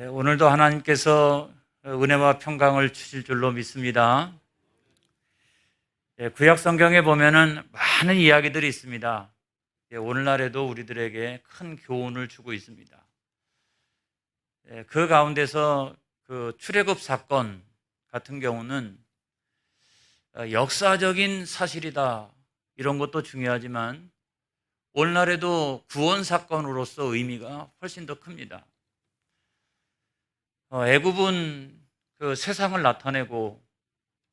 오늘도 하나님께서 은혜와 평강을 주실 줄로 믿습니다. 구약 성경에 보면은 많은 이야기들이 있습니다. 오늘날에도 우리들에게 큰 교훈을 주고 있습니다. 그 가운데서 그 출애굽 사건 같은 경우는 역사적인 사실이다, 이런 것도 중요하지만 오늘날에도 구원 사건으로서 의미가 훨씬 더 큽니다. 애굽은 그 세상을 나타내고,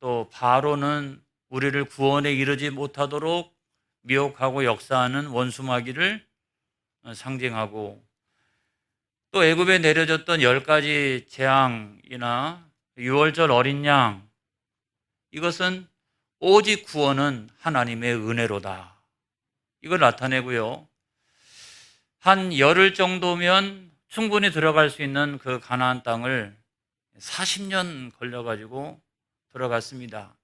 또 바로는 우리를 구원에 이르지 못하도록 미혹하고 역사하는 원수마귀를 상징하고, 또 애굽에 내려졌던 10가지 재앙이나 유월절 어린 양, 이것은 오직 구원은 하나님의 은혜로다, 이걸 나타내고요. 한 열흘 정도면 충분히 들어갈 수 있는 그 가나안 땅을 40년 걸려가지고 들어갔습니다.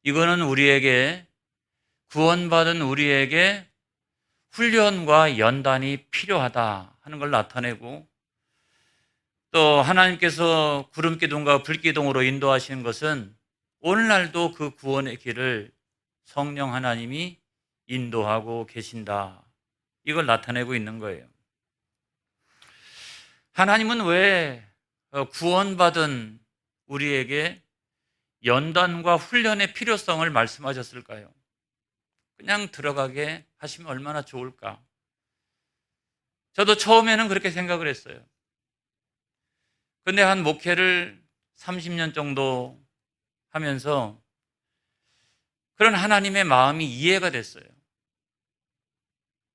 이거는 우리에게, 구원받은 우리에게 훈련과 연단이 필요하다 하는 걸 나타내고, 또 하나님께서 구름기둥과 불기둥으로 인도하시는 것은 오늘날도 그 구원의 길을 성령 하나님이 인도하고 계신다, 이걸 나타내고 있는 거예요. 하나님은 왜 구원받은 우리에게 연단과 훈련의 필요성을 말씀하셨을까요? 그냥 들어가게 하시면 얼마나 좋을까? 저도 처음에는 그렇게 생각을 했어요. 근데 한 목회를 30년 정도 하면서 그런 하나님의 마음이 이해가 됐어요.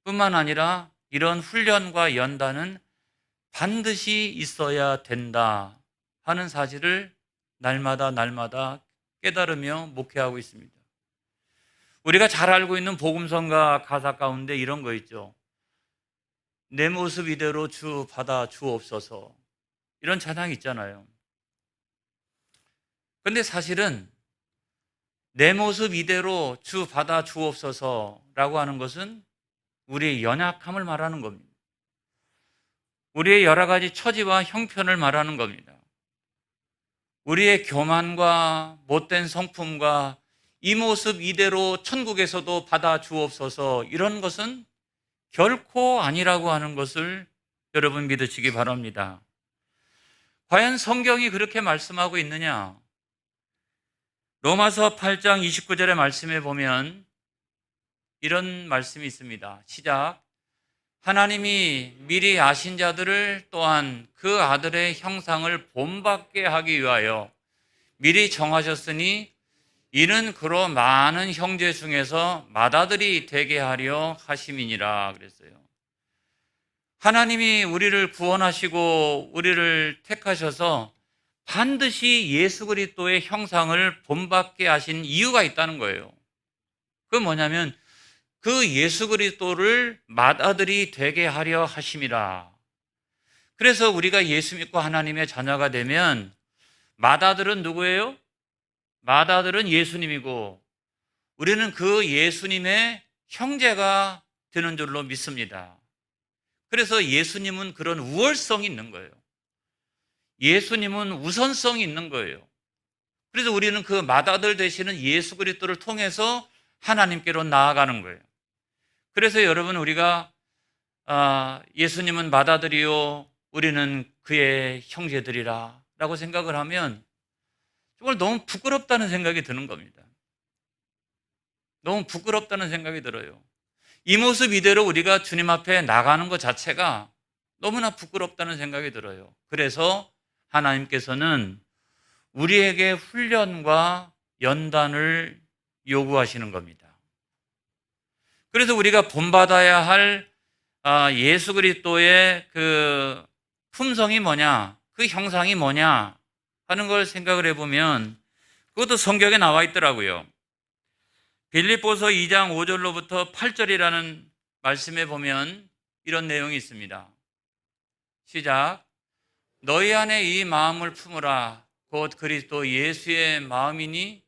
뿐만 아니라 이런 훈련과 연단은 반드시 있어야 된다 하는 사실을 날마다 깨달으며 목회하고 있습니다. 우리가 잘 알고 있는 복음성가 가사 가운데 이런 거 있죠. 내 모습 이대로 주 받아 주옵소서, 이런 찬양이 있잖아요. 근데 사실은 내 모습 이대로 주 받아 주옵소서라고 하는 것은 우리의 연약함을 말하는 겁니다. 우리의 여러 가지 처지와 형편을 말하는 겁니다. 우리의 교만과 못된 성품과 이 모습 이대로 천국에서도 받아 주옵소서, 이런 것은 결코 아니라고 하는 것을 여러분 믿으시기 바랍니다. 과연 성경이 그렇게 말씀하고 있느냐? 로마서 8장 29절의 말씀에 보면 이런 말씀이 있습니다. 시작. 하나님이 미리 아신 자들을 또한 그 아들의 형상을 본받게 하기 위하여 미리 정하셨으니 이는 그로 많은 형제 중에서 맏아들이 되게 하려 하심이니라 그랬어요. 하나님이 우리를 구원하시고 우리를 택하셔서 반드시 예수 그리스도의 형상을 본받게 하신 이유가 있다는 거예요. 그건 뭐냐면 그 예수 그리스도를 맏아들이 되게 하려 하심이라. 그래서 우리가 예수 믿고 하나님의 자녀가 되면 맏아들은 누구예요? 맏아들은 예수님이고 우리는 그 예수님의 형제가 되는 줄로 믿습니다. 그래서 예수님은 그런 우월성이 있는 거예요. 예수님은 우선성이 있는 거예요. 그래서 우리는 그 맏아들 되시는 예수 그리스도를 통해서 하나님께로 나아가는 거예요. 그래서 여러분, 우리가 예수님은 맏아들이요 우리는 그의 형제들이라 라고 생각을 하면 정말 너무 부끄럽다는 생각이 드는 겁니다. 너무 부끄럽다는 생각이 들어요. 이 모습 이대로 우리가 주님 앞에 나가는 것 자체가 너무나 부끄럽다는 생각이 들어요. 그래서 하나님께서는 우리에게 훈련과 연단을 요구하시는 겁니다. 그래서 우리가 본받아야 할 예수 그리스도의 그 품성이 뭐냐, 그 형상이 뭐냐 하는 걸 생각을 해보면 그것도 성경에 나와 있더라고요. 빌립보서 2장 5절로부터 8절이라는 말씀에 보면 이런 내용이 있습니다. 시작. 너희 안에 이 마음을 품으라. 곧 그리스도 예수의 마음이니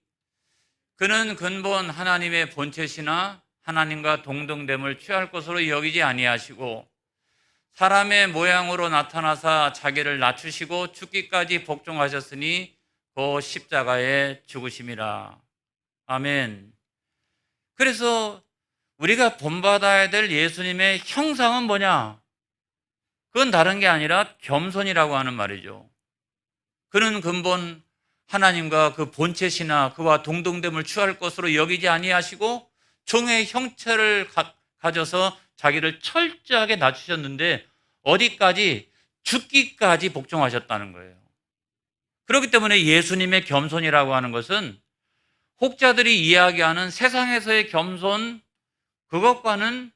그는 근본 하나님의 본체시나 하나님과 동등됨을 취할 것으로 여기지 아니하시고 사람의 모양으로 나타나사 자기를 낮추시고 죽기까지 복종하셨으니 그 십자가에 죽으심이라. 아멘. 그래서 우리가 본받아야 될 예수님의 형상은 뭐냐? 그건 다른 게 아니라 겸손이라고 하는 말이죠. 그는 근본 하나님과 그 본체시나 그와 동등됨을 취할 것으로 여기지 아니하시고 종의 형체를 가져서 자기를 철저하게 낮추셨는데 어디까지? 죽기까지 복종하셨다는 거예요. 그렇기 때문에 예수님의 겸손이라고 하는 것은 혹자들이 이야기하는 세상에서의 겸손, 그것과는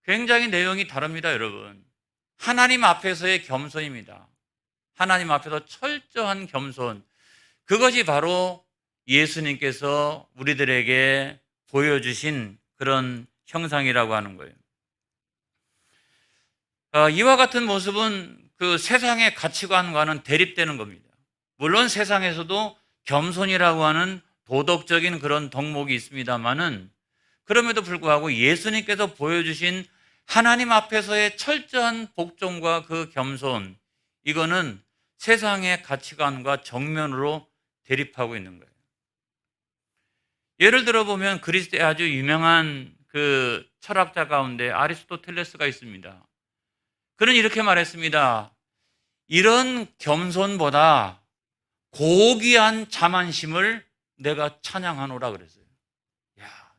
굉장히 내용이 다릅니다, 여러분. 하나님 앞에서의 겸손입니다. 하나님 앞에서 철저한 겸손. 그것이 바로 예수님께서 우리들에게 보여주신 그런 형상이라고 하는 거예요. 이와 같은 모습은 그 세상의 가치관과는 대립되는 겁니다. 물론 세상에서도 겸손이라고 하는 도덕적인 그런 덕목이 있습니다만은 그럼에도 불구하고 예수님께서 보여주신 하나님 앞에서의 철저한 복종과 그 겸손, 이거는 세상의 가치관과 정면으로 대립하고 있는 거예요. 예를 들어 보면 그리스의 아주 유명한 그 철학자 가운데 아리스토텔레스가 있습니다. 그는 이렇게 말했습니다. 이런 겸손보다 고귀한 자만심을 내가 찬양하노라 그랬어요. 야,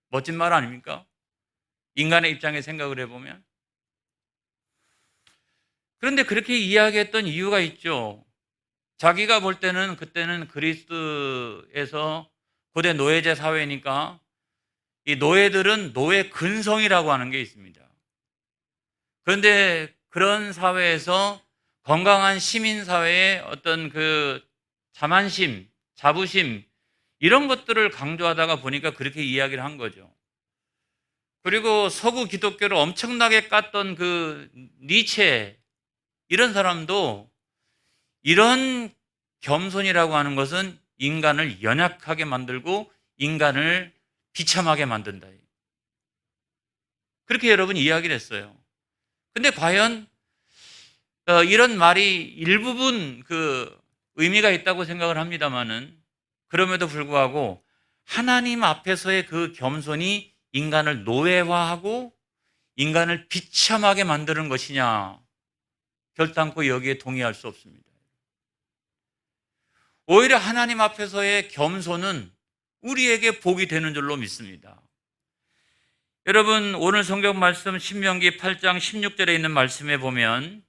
멋진 말 아닙니까? 인간의 입장에 생각을 해보면. 그런데 그렇게 이야기했던 이유가 있죠. 자기가 볼 때는 그때는 그리스에서 고대 노예제 사회니까 이 노예들은 노예 근성이라고 하는 게 있습니다. 그런데 그런 사회에서 건강한 시민사회의 어떤 그 자만심, 자부심, 이런 것들을 강조하다가 보니까 그렇게 이야기를 한 거죠. 그리고 서구 기독교를 엄청나게 깠던 그 니체, 이런 사람도 이런 겸손이라고 하는 것은 인간을 연약하게 만들고 인간을 비참하게 만든다. 그렇게 여러분 이야기를 했어요. 근데 과연 이런 말이 일부분 그 의미가 있다고 생각을 합니다만은 그럼에도 불구하고 하나님 앞에서의 그 겸손이 인간을 노예화하고 인간을 비참하게 만드는 것이냐? 결단코 여기에 동의할 수 없습니다. 오히려 하나님 앞에서의 겸손은 우리에게 복이 되는 줄로 믿습니다. 여러분, 오늘 성경 말씀 신명기 8장 16절에 있는 말씀에 보면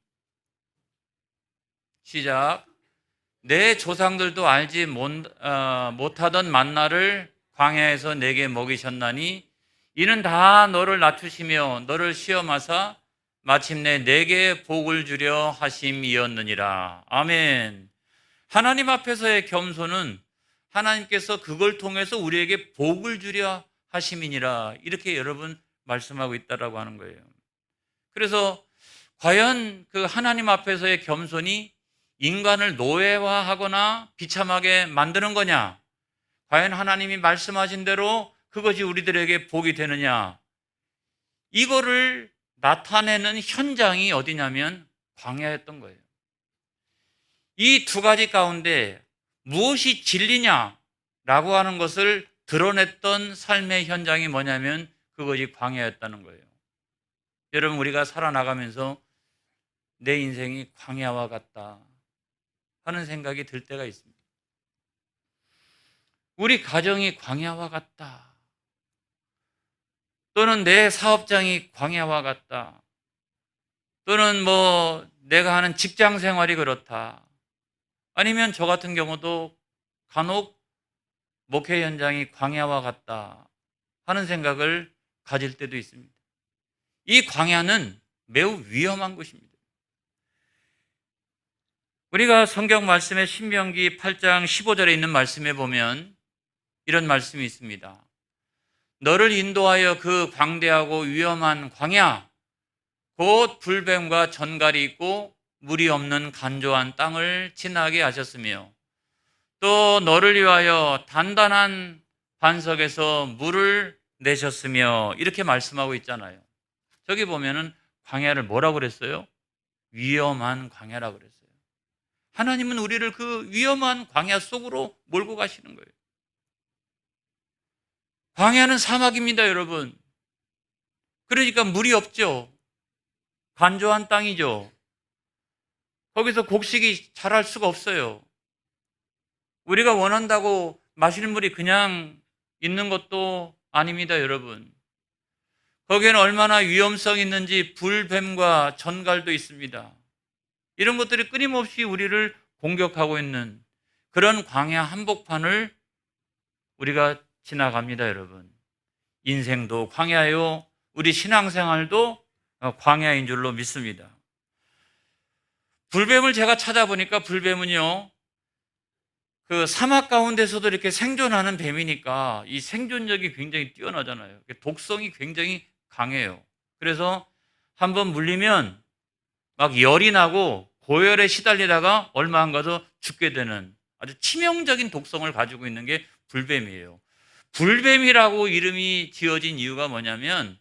시작. 내 조상들도 알지 못하던 만나를 광야에서 내게 먹이셨나니 이는 다 너를 낮추시며 너를 시험하사 마침내 내게 복을 주려 하심이었느니라. 아멘. 하나님 앞에서의 겸손은 하나님께서 그걸 통해서 우리에게 복을 주려 하심이니라. 이렇게 여러분 말씀하고 있다라고 하는 거예요. 그래서 과연 그 하나님 앞에서의 겸손이 인간을 노예화하거나 비참하게 만드는 거냐? 과연 하나님이 말씀하신 대로 그것이 우리들에게 복이 되느냐? 이거를 나타내는 현장이 어디냐면 광야였던 거예요. 이 두 가지 가운데 무엇이 진리냐라고 하는 것을 드러냈던 삶의 현장이 뭐냐면 그것이 광야였다는 거예요. 여러분, 우리가 살아나가면서 내 인생이 광야와 같다 하는 생각이 들 때가 있습니다. 우리 가정이 광야와 같다. 또는 내 사업장이 광야와 같다. 또는 내가 하는 직장 생활이 그렇다. 아니면 저 같은 경우도 간혹 목회 현장이 광야와 같다 하는 생각을 가질 때도 있습니다. 이 광야는 매우 위험한 것입니다. 우리가 성경 말씀의 신명기 8장 15절에 있는 말씀에 보면 이런 말씀이 있습니다. 너를 인도하여 그 광대하고 위험한 광야, 곧 불뱀과 전갈이 있고 물이 없는 간조한 땅을 지나게 하셨으며 또 너를 위하여 단단한 반석에서 물을 내셨으며 이렇게 말씀하고 있잖아요. 저기 보면은 광야를 뭐라고 그랬어요? 위험한 광야라고 그랬어요. 하나님은 우리를 그 위험한 광야 속으로 몰고 가시는 거예요. 광야는 사막입니다, 여러분. 그러니까 물이 없죠. 간조한 땅이죠. 거기서 곡식이 자랄 수가 없어요. 우리가 원한다고 마실 물이 그냥 있는 것도 아닙니다, 여러분. 거기에는 얼마나 위험성이 있는지 불뱀과 전갈도 있습니다. 이런 것들이 끊임없이 우리를 공격하고 있는 그런 광야 한복판을 우리가 지나갑니다, 여러분. 인생도 광야요, 우리 신앙생활도 광야인 줄로 믿습니다. 불뱀을 제가 찾아보니까 불뱀은요, 그 사막 가운데서도 이렇게 생존하는 뱀이니까 이 생존력이 굉장히 뛰어나잖아요. 독성이 굉장히 강해요. 그래서 한번 물리면 막 열이 나고 고열에 시달리다가 얼마 안 가서 죽게 되는 아주 치명적인 독성을 가지고 있는 게 불뱀이에요. 불뱀이라고 이름이 지어진 이유가 뭐냐면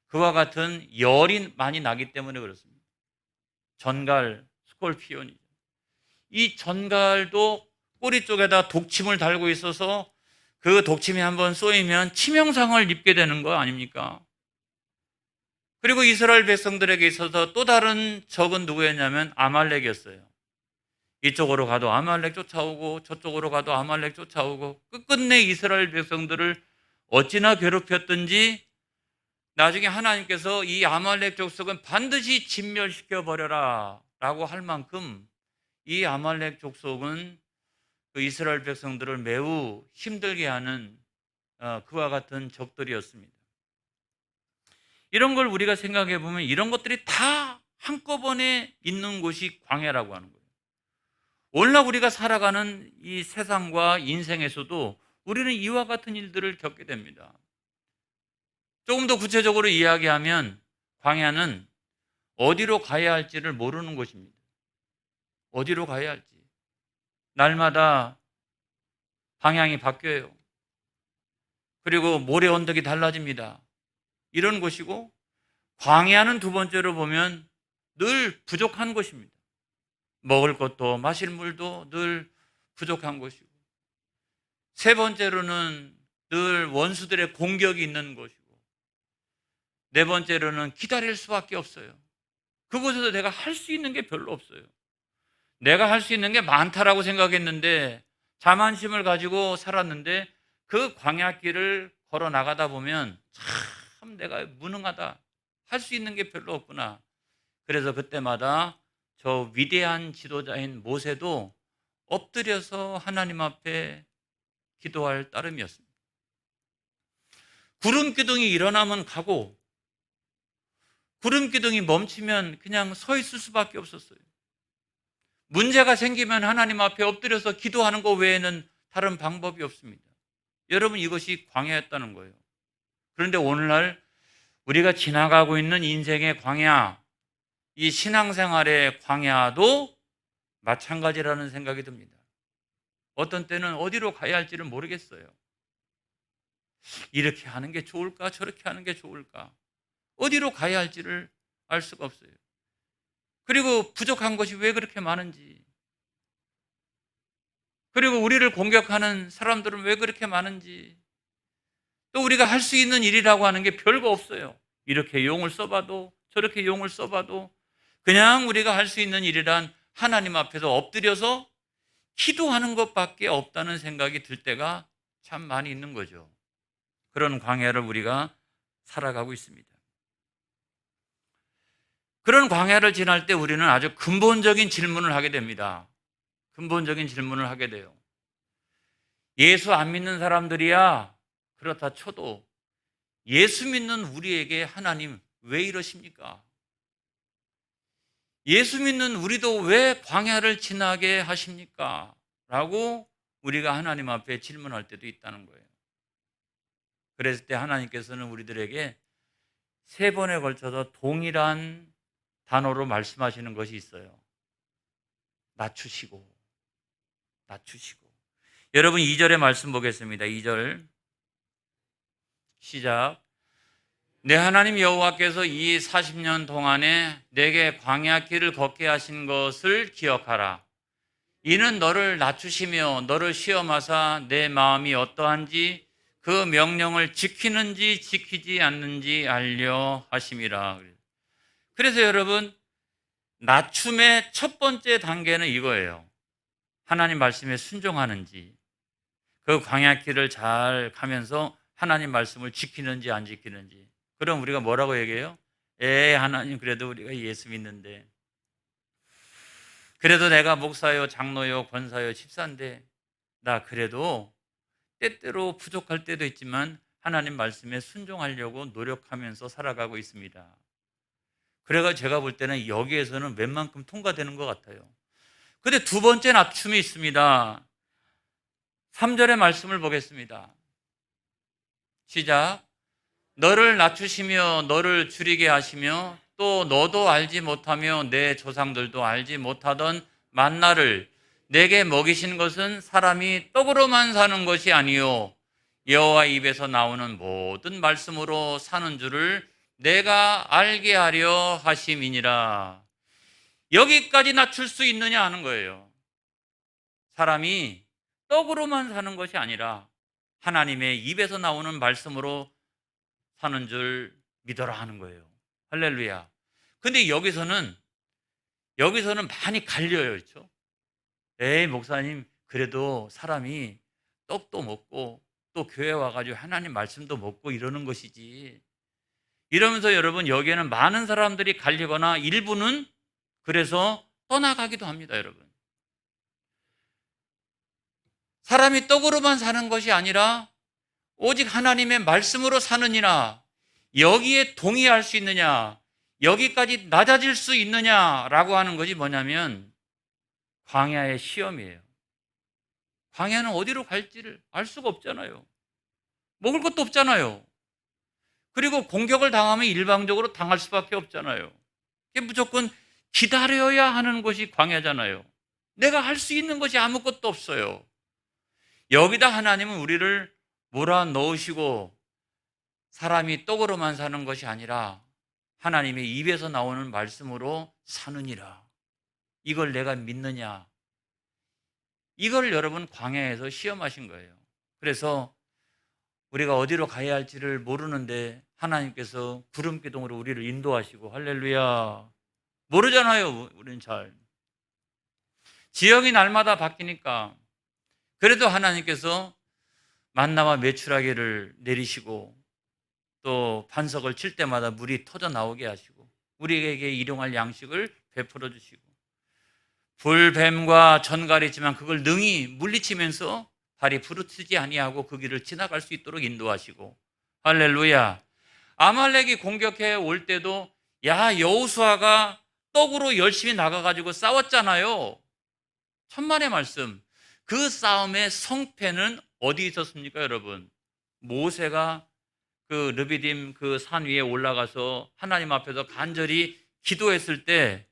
그와 같은 열이 많이 나기 때문에 그렇습니다. 전갈, 스콜피온이죠. 이 전갈도 꼬리 쪽에다 독침을 달고 있어서 그 독침이 한번 쏘이면 치명상을 입게 되는 거 아닙니까? 그리고 이스라엘 백성들에게 있어서 또 다른 적은 누구였냐면 아말렉이었어요. 이쪽으로 가도 아말렉 쫓아오고 저쪽으로 가도 아말렉 쫓아오고 끝끝내 이스라엘 백성들을 어찌나 괴롭혔든지 나중에 하나님께서 이 아말렉 족속은 반드시 진멸시켜 버려라 라고 할 만큼 이 아말렉 족속은 그 이스라엘 백성들을 매우 힘들게 하는 그와 같은 적들이었습니다. 이런 걸 우리가 생각해 보면 이런 것들이 다 한꺼번에 있는 곳이 광야라고 하는 거예요. 오늘날 우리가 살아가는 이 세상과 인생에서도 우리는 이와 같은 일들을 겪게 됩니다. 조금 더 구체적으로 이야기하면 광야는 어디로 가야 할지를 모르는 곳입니다. 어디로 가야 할지. 날마다 방향이 바뀌어요. 그리고 모래 언덕이 달라집니다. 이런 곳이고, 광야는 두 번째로 보면 늘 부족한 곳입니다. 먹을 것도 마실 물도 늘 부족한 곳이고, 세 번째로는 늘 원수들의 공격이 있는 곳이고, 네 번째로는 기다릴 수밖에 없어요. 그곳에서 내가 할 수 있는 게 별로 없어요. 내가 할 수 있는 게 많다라고 생각했는데 자만심을 가지고 살았는데 그 광야길을 걸어 나가다 보면 참 내가 무능하다. 할 수 있는 게 별로 없구나. 그래서 그때마다 저 위대한 지도자인 모세도 엎드려서 하나님 앞에 기도할 따름이었습니다. 구름 기둥이 일어나면 가고 구름 기둥이 멈추면 그냥 서 있을 수밖에 없었어요. 문제가 생기면 하나님 앞에 엎드려서 기도하는 것 외에는 다른 방법이 없습니다. 여러분, 이것이 광야였다는 거예요. 그런데 오늘날 우리가 지나가고 있는 인생의 광야, 이 신앙생활의 광야도 마찬가지라는 생각이 듭니다. 어떤 때는 어디로 가야 할지를 모르겠어요. 이렇게 하는 게 좋을까? 저렇게 하는 게 좋을까? 어디로 가야 할지를 알 수가 없어요. 그리고 부족한 것이 왜 그렇게 많은지, 그리고 우리를 공격하는 사람들은 왜 그렇게 많은지, 또 우리가 할 수 있는 일이라고 하는 게 별거 없어요. 이렇게 용을 써봐도 저렇게 용을 써봐도 그냥 우리가 할 수 있는 일이란 하나님 앞에서 엎드려서 기도하는 것밖에 없다는 생각이 들 때가 참 많이 있는 거죠. 그런 광야를 우리가 살아가고 있습니다. 그런 광야를 지날 때 우리는 아주 근본적인 질문을 하게 됩니다. 근본적인 질문을 하게 돼요. 예수 안 믿는 사람들이야 그렇다 쳐도 예수 믿는 우리에게 하나님 왜 이러십니까? 예수 믿는 우리도 왜 광야를 지나게 하십니까? 라고 우리가 하나님 앞에 질문할 때도 있다는 거예요. 그랬을 때 하나님께서는 우리들에게 세 번에 걸쳐서 동일한 단어로 말씀하시는 것이 있어요. 낮추시고. 여러분 2절의 말씀 보겠습니다. 2절 시작. 내 하나님 여호와께서 이 40년 동안에 내게 광야 길을 걷게 하신 것을 기억하라. 이는 너를 낮추시며 너를 시험하사 내 마음이 어떠한지 그 명령을 지키는지 지키지 않는지 알려 하심이라. 그래서 여러분, 낮춤의 첫 번째 단계는 이거예요. 하나님 말씀에 순종하는지, 그 광야 길을 잘 가면서 하나님 말씀을 지키는지 안 지키는지. 그럼 우리가 뭐라고 얘기해요? 하나님, 그래도 우리가 예수 믿는데, 그래도 내가 목사요, 장로요, 권사요, 집사인데 나 그래도 때때로 부족할 때도 있지만 하나님 말씀에 순종하려고 노력하면서 살아가고 있습니다. 그래가 제가 볼 때는 여기에서는 웬만큼 통과되는 것 같아요. 근데 두 번째 낮춤이 있습니다. 3절의 말씀을 보겠습니다. 시작. 너를 낮추시며 너를 줄이게 하시며 또 너도 알지 못하며 내 조상들도 알지 못하던 만나를 내게 먹이신 것은 사람이 떡으로만 사는 것이 아니요 여호와 입에서 나오는 모든 말씀으로 사는 줄을 내가 알게 하려 하심이니라. 여기까지 낮출 수 있느냐 하는 거예요. 사람이 떡으로만 사는 것이 아니라 하나님의 입에서 나오는 말씀으로 사는 줄 믿어라 하는 거예요. 할렐루야. 근데 여기서는 많이 갈려요. 그렇죠? 목사님, 그래도 사람이 떡도 먹고 또 교회 와가지고 하나님 말씀도 먹고 이러는 것이지. 이러면서 여러분, 여기에는 많은 사람들이 갈리거나 일부는 그래서 떠나가기도 합니다. 여러분, 사람이 떡으로만 사는 것이 아니라 오직 하나님의 말씀으로 사느니라. 여기에 동의할 수 있느냐, 여기까지 낮아질 수 있느냐라고 하는 것이 뭐냐면 광야의 시험이에요. 광야는 어디로 갈지를 알 수가 없잖아요. 먹을 것도 없잖아요. 그리고 공격을 당하면 일방적으로 당할 수밖에 없잖아요. 이게 무조건 기다려야 하는 것이 광야잖아요. 내가 할 수 있는 것이 아무것도 없어요. 여기다 하나님은 우리를 몰아넣으시고 사람이 떡으로만 사는 것이 아니라 하나님의 입에서 나오는 말씀으로 사느니라. 이걸 내가 믿느냐? 이걸 여러분 광야에서 시험하신 거예요. 그래서 우리가 어디로 가야 할지를 모르는데 하나님께서 구름기둥으로 우리를 인도하시고, 할렐루야. 모르잖아요. 우리는 잘. 지역이 날마다 바뀌니까. 그래도 하나님께서 만나와 메추라기를 내리시고 또 반석을 칠 때마다 물이 터져 나오게 하시고 우리에게 일용할 양식을 베풀어 주시고 불뱀과 전갈이 있지만 그걸 능히 물리치면서 발이 부르트지 아니하고 그 길을 지나갈 수 있도록 인도하시고, 할렐루야. 아말렉이 공격해 올 때도 여호수아가 떡으로 열심히 나가가지고 싸웠잖아요. 천만의 말씀. 그 싸움의 성패는 어디 있었습니까, 여러분? 모세가 그 르비딤 그 산 위에 올라가서 하나님 앞에서 간절히 기도했을 때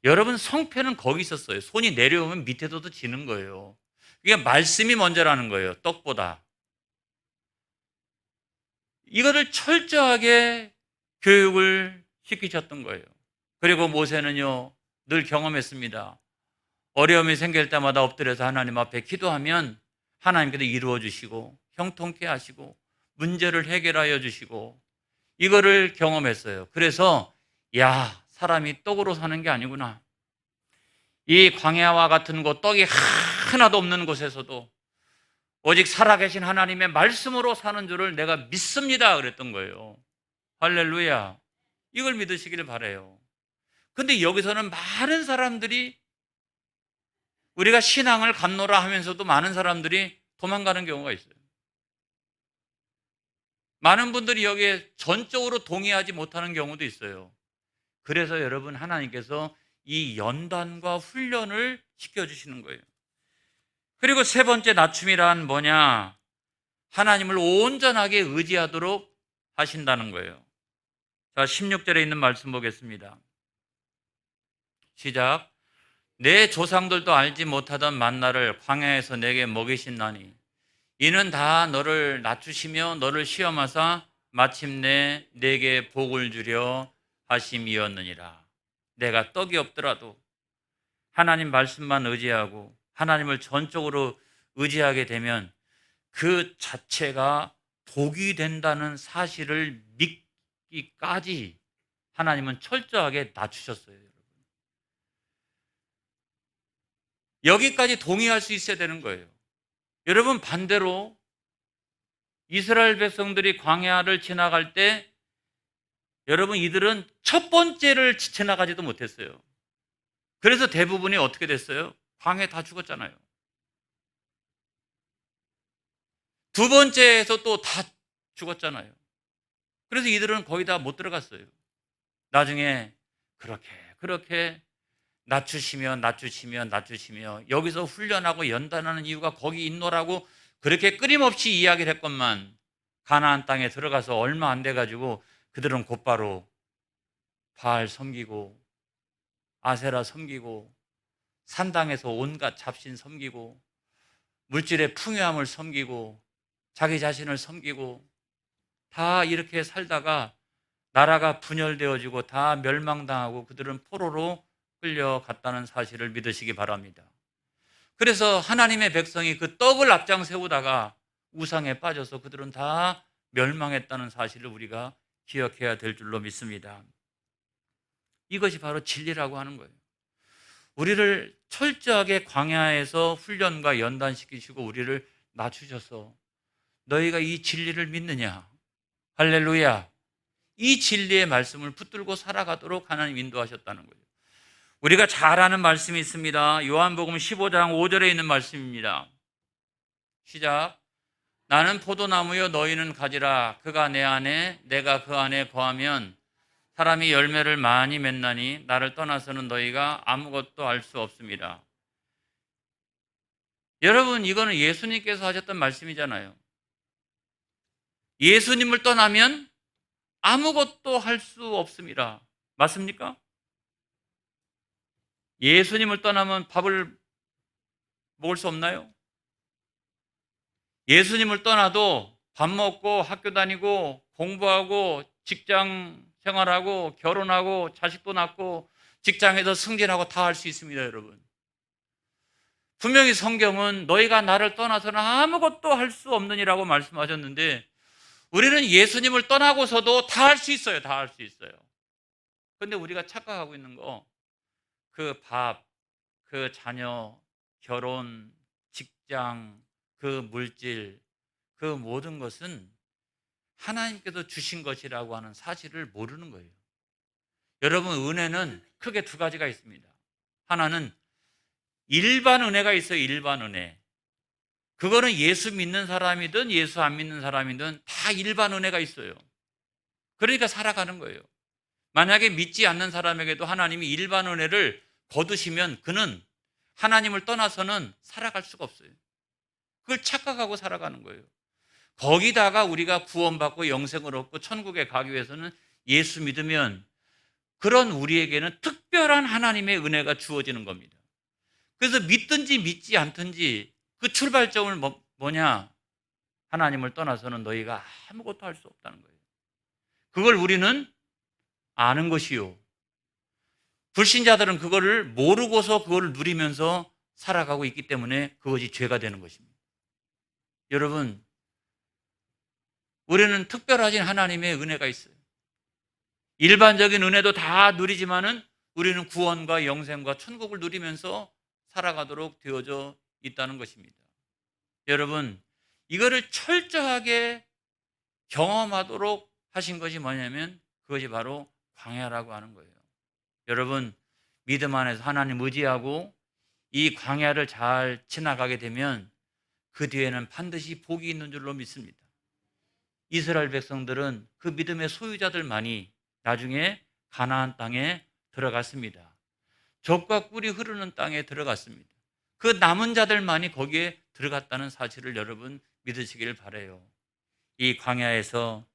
여러분, 성패는 거기 있었어요. 손이 내려오면 밑에서도 지는 거예요. 이게 말씀이 먼저라는 거예요. 떡보다. 이거를 철저하게 교육을 시키셨던 거예요. 그리고 모세는요, 늘 경험했습니다. 어려움이 생길 때마다 엎드려서 하나님 앞에 기도하면 하나님께서 이루어 주시고 형통케 하시고 문제를 해결하여 주시고, 이거를 경험했어요. 그래서 사람이 떡으로 사는 게 아니구나. 이 광야와 같은 곳, 떡이 하나도 없는 곳에서도 오직 살아계신 하나님의 말씀으로 사는 줄을 내가 믿습니다. 그랬던 거예요. 할렐루야. 이걸 믿으시기를 바라요. 근데 여기서는 많은 사람들이, 우리가 신앙을 갖노라 하면서도 많은 사람들이 도망가는 경우가 있어요. 많은 분들이 여기에 전적으로 동의하지 못하는 경우도 있어요. 그래서 여러분, 하나님께서 이 연단과 훈련을 시켜주시는 거예요. 그리고 세 번째 낮춤이란 뭐냐? 하나님을 온전하게 의지하도록 하신다는 거예요. 자, 16절에 있는 말씀 보겠습니다. 시작. 내 조상들도 알지 못하던 만나를 광야에서 내게 먹이신다니 이는 다 너를 낮추시며 너를 시험하사 마침내 내게 복을 주려 하심이었느니라. 내가 떡이 없더라도 하나님 말씀만 의지하고 하나님을 전적으로 의지하게 되면 그 자체가 복이 된다는 사실을 믿기까지 하나님은 철저하게 낮추셨어요. 여기까지 동의할 수 있어야 되는 거예요. 여러분, 반대로 이스라엘 백성들이 광야를 지나갈 때 여러분, 이들은 첫 번째를 지나가지도 못했어요. 그래서 대부분이 어떻게 됐어요? 광야에 다 죽었잖아요. 두 번째에서 또 다 죽었잖아요. 그래서 이들은 거의 다 못 들어갔어요. 나중에 그렇게 낮추시며 여기서 훈련하고 연단하는 이유가 거기 있노라고 그렇게 끊임없이 이야기를 했건만 가나안 땅에 들어가서 얼마 안 돼가지고 그들은 곧바로 바알 섬기고 아세라 섬기고 산당에서 온갖 잡신 섬기고 물질의 풍요함을 섬기고 자기 자신을 섬기고 다 이렇게 살다가 나라가 분열되어지고 다 멸망당하고 그들은 포로로 끌려갔다는 사실을 믿으시기 바랍니다. 그래서 하나님의 백성이 그 떡을 앞장 세우다가 우상에 빠져서 그들은 다 멸망했다는 사실을 우리가 기억해야 될 줄로 믿습니다. 이것이 바로 진리라고 하는 거예요. 우리를 철저하게 광야에서 훈련과 연단시키시고 우리를 낮추셔서 너희가 이 진리를 믿느냐? 할렐루야. 이 진리의 말씀을 붙들고 살아가도록 하나님 인도하셨다는 거예요. 우리가 잘 아는 말씀이 있습니다. 요한복음 15장 5절에 있는 말씀입니다. 시작. 나는 포도나무요 너희는 가지라. 그가 내 안에 내가 그 안에 거하면 사람이 열매를 많이 맺나니 나를 떠나서는 너희가 아무것도 알 수 없습니다. 여러분, 이거는 예수님께서 하셨던 말씀이잖아요. 예수님을 떠나면 아무것도 할 수 없습니다. 맞습니까? 예수님을 떠나면 밥을 먹을 수 없나요? 예수님을 떠나도 밥 먹고 학교 다니고 공부하고 직장 생활하고 결혼하고 자식도 낳고 직장에서 승진하고 다 할 수 있습니다, 여러분. 분명히 성경은 너희가 나를 떠나서는 아무것도 할 수 없느니라고 말씀하셨는데 우리는 예수님을 떠나고서도 다 할 수 있어요. 다 할 수 있어요. 그런데 우리가 착각하고 있는 거, 그 밥, 그 자녀, 결혼, 직장, 그 물질, 그 모든 것은 하나님께서 주신 것이라고 하는 사실을 모르는 거예요. 여러분, 은혜는 크게 두 가지가 있습니다. 하나는 일반 은혜가 있어요. 일반 은혜. 그거는 예수 믿는 사람이든 예수 안 믿는 사람이든 다 일반 은혜가 있어요. 그러니까 살아가는 거예요. 만약에 믿지 않는 사람에게도 하나님이 일반 은혜를 거두시면 그는 하나님을 떠나서는 살아갈 수가 없어요. 그걸 착각하고 살아가는 거예요. 거기다가 우리가 구원받고 영생을 얻고 천국에 가기 위해서는 예수 믿으면 그런 우리에게는 특별한 하나님의 은혜가 주어지는 겁니다. 그래서 믿든지 믿지 않든지 그 출발점을 뭐냐? 하나님을 떠나서는 너희가 아무것도 할 수 없다는 거예요. 그걸 우리는 아는 것이요. 불신자들은 그거를 모르고서 그걸 누리면서 살아가고 있기 때문에 그것이 죄가 되는 것입니다. 여러분, 우리는 특별하신 하나님의 은혜가 있어요. 일반적인 은혜도 다 누리지만은 우리는 구원과 영생과 천국을 누리면서 살아가도록 되어져 있다는 것입니다. 여러분, 이거를 철저하게 경험하도록 하신 것이 뭐냐면 그것이 바로 광야라고 하는 거예요. 여러분, 믿음 안에서 하나님 의지하고 이 광야를 잘 지나가게 되면 그 뒤에는 반드시 복이 있는 줄로 믿습니다. 이스라엘 백성들은 그 믿음의 소유자들만이 나중에 가나안 땅에 들어갔습니다. 젖과 꿀이 흐르는 땅에 들어갔습니다. 그 남은 자들만이 거기에 들어갔다는 사실을 여러분 믿으시길 바라요. 이 광야에서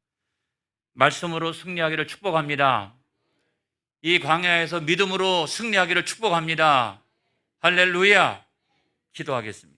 말씀으로 승리하기를 축복합니다. 이 광야에서 믿음으로 승리하기를 축복합니다. 할렐루야. 기도하겠습니다.